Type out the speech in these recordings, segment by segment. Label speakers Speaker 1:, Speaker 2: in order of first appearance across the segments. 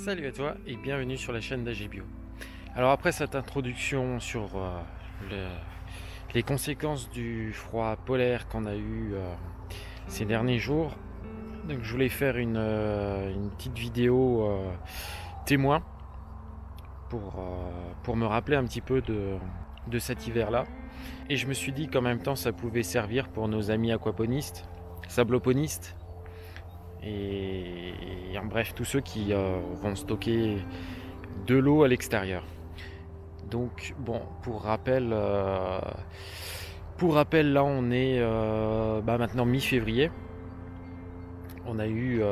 Speaker 1: Salut à toi et bienvenue sur la chaîne d'AG Bio. Alors après cette introduction sur les conséquences du froid polaire qu'on a eu ces derniers jours, donc je voulais faire une petite vidéo témoin pour me rappeler un petit peu de cet hiver-là. Et je me suis dit qu'en même temps ça pouvait servir pour nos amis aquaponistes, sabloponistes, et en bref tous ceux qui vont stocker de l'eau à l'extérieur. Donc bon, pour rappel là on est maintenant mi-février. On a eu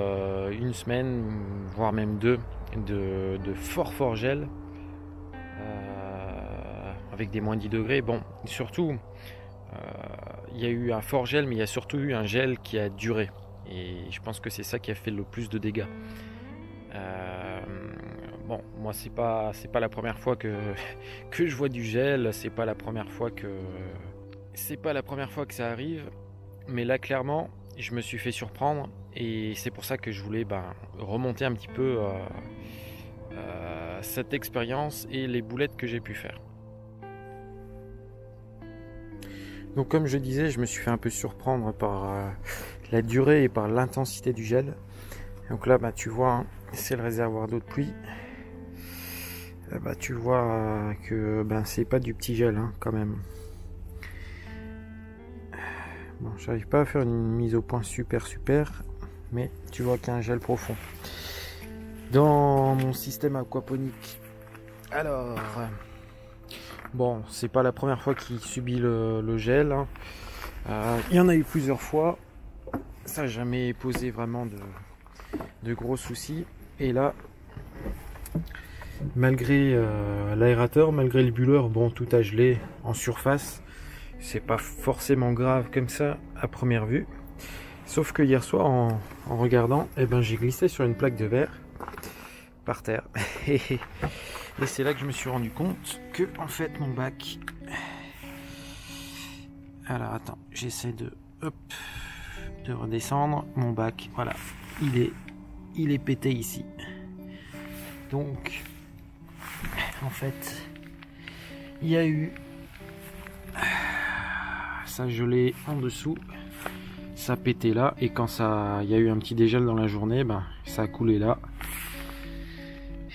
Speaker 1: une semaine, voire même deux, de fort gel, avec des moins 10 degrés. Bon, surtout il y a eu un fort gel, mais il y a surtout eu un gel qui a duré. Et je pense que c'est ça qui a fait le plus de dégâts. Bon, moi c'est pas la première fois que je vois du gel, c'est pas la première fois que ça arrive, mais là clairement je me suis fait surprendre et c'est pour ça que je voulais remonter un petit peu cette expérience et les boulettes que j'ai pu faire. Donc comme je disais, je me suis fait un peu surprendre par la durée et par l'intensité du gel. Donc là tu vois, hein, c'est le réservoir d'eau de pluie. Tu vois que c'est pas du petit gel hein, quand même. Bon, j'arrive pas à faire une mise au point super, mais tu vois qu'il y a un gel profond dans mon système aquaponique. Alors bon, c'est pas la première fois qu'il subit le gel, hein. Il y en a eu plusieurs fois, ça n'a jamais posé vraiment de gros soucis. Et là, malgré l'aérateur, malgré le bulleur, bon, tout a gelé en surface. C'est pas forcément grave comme ça à première vue. Sauf que hier soir, en regardant, j'ai glissé sur une plaque de verre par terre. Et c'est là que je me suis rendu compte que en fait mon bac. Alors attends, j'essaie de redescendre. Mon bac, voilà, il est pété ici. Donc en fait, il y a eu ça gelé en dessous, ça pétait là, et quand il y a eu un petit dégel dans la journée, ça a coulé là.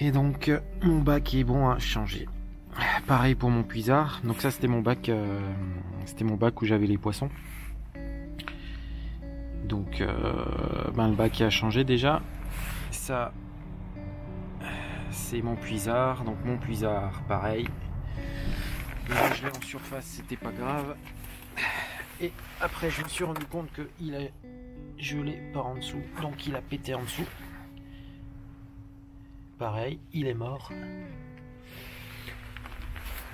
Speaker 1: Et donc mon bac est bon à changer. Pareil pour mon puisard. Donc ça c'était mon bac où j'avais les poissons. Donc le bac a changé déjà. Ça c'est mon puisard. Donc mon puisard pareil. Le gelé en surface c'était pas grave. Et après je me suis rendu compte qu'il a gelé par en dessous. Donc il a pété en dessous. Pareil, il est mort.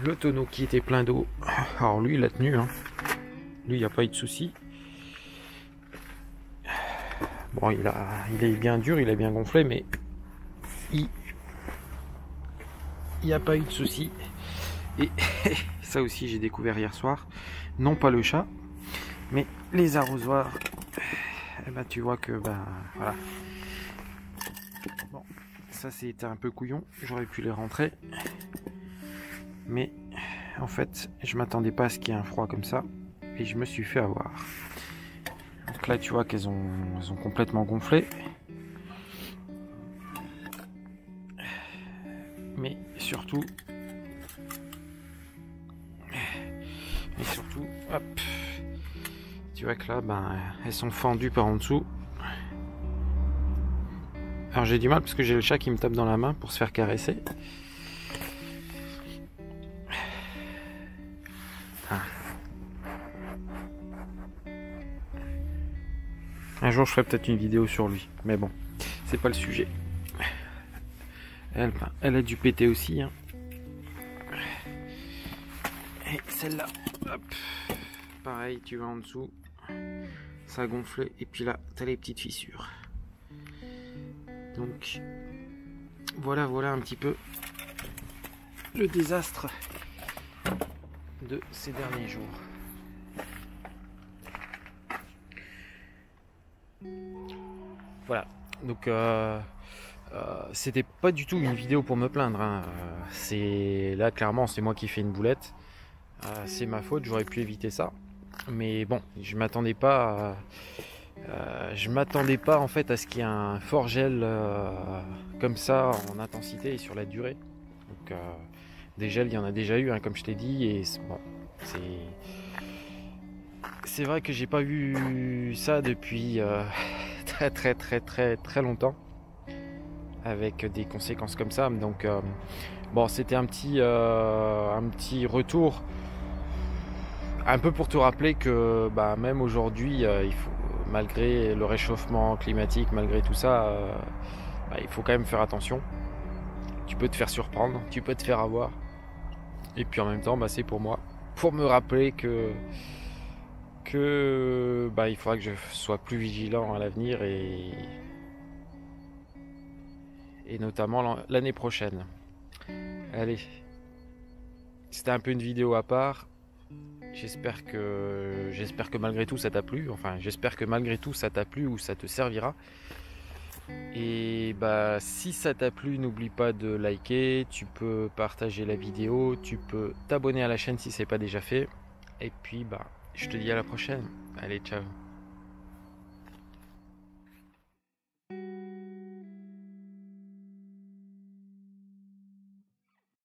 Speaker 1: Le tonneau qui était plein d'eau, alors lui il a tenu, hein. Lui il n'y a pas eu de souci. Bon, il est bien dur, il a bien gonflé, mais il n'y a pas eu de souci. Et ça aussi j'ai découvert hier soir, non pas le chat, mais les arrosoirs. Tu vois que voilà. Bon, ça c'était un peu couillon, j'aurais pu les rentrer. Mais en fait, je m'attendais pas à ce qu'il y ait un froid comme ça. Et je me suis fait avoir. Donc là, tu vois qu'elles ont complètement gonflé. Mais surtout, hop. Tu vois que là, elles sont fendues par en dessous. Alors j'ai du mal parce que j'ai le chat qui me tape dans la main pour se faire caresser. Un jour je ferai peut-être une vidéo sur lui, mais bon, c'est pas le sujet. Elle a dû péter aussi, hein. Et celle-là, hop, pareil, tu vas en dessous, ça a gonflé, et puis là, t'as les petites fissures. Donc, voilà un petit peu le désastre de ces derniers jours. Voilà, donc C'était pas du tout une vidéo pour me plaindre, hein. C'est là clairement c'est moi qui fais une boulette. C'est ma faute, j'aurais pu éviter ça. Mais bon, je m'attendais pas en fait à ce qu'il y ait un fort gel comme ça en intensité et sur la durée. Donc des gels, il y en a déjà eu, hein, comme je t'ai dit, et bon, c'est vrai que j'ai pas vu ça depuis très longtemps, avec des conséquences comme ça. Donc bon, c'était un petit retour, un peu pour te rappeler que bah, même aujourd'hui, il faut, malgré le réchauffement climatique, malgré tout ça, bah, il faut quand même faire attention. Tu peux te faire surprendre, tu peux te faire avoir. Et puis en même temps, bah, c'est pour moi, pour me rappeler que bah, il faudra que je sois plus vigilant à l'avenir et notamment l'année prochaine. Allez, c'était un peu une vidéo à part. J'espère que malgré tout ça t'a plu. Enfin, j'espère que malgré tout ça t'a plu ou ça te servira. Et bah si ça t'a plu, n'oublie pas de liker, tu peux partager la vidéo, tu peux t'abonner à la chaîne si c'est pas déjà fait. Et puis bah je te dis à la prochaine. Allez, ciao.